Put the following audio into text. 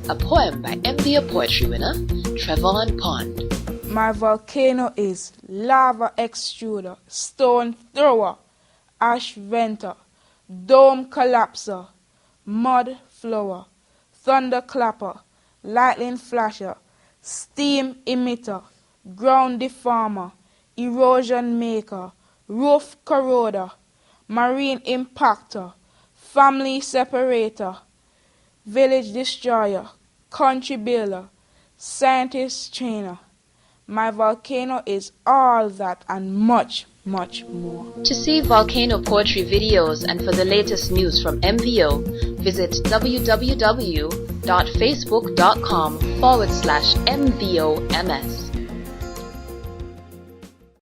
a poem by MVO Poetry winner Trevorne Pond. My volcano is lava extruder, stone thrower, ash venter, dome collapser, mud flower, thunder clapper, lightning flasher, steam emitter, ground deformer, erosion maker, roof corroder, marine impactor, family separator, village destroyer, country builder, scientist trainer. My volcano is all that and much, much more. To see Volcano poetry videos and for the latest news from MVO, visit www.facebook.com/MVOMS.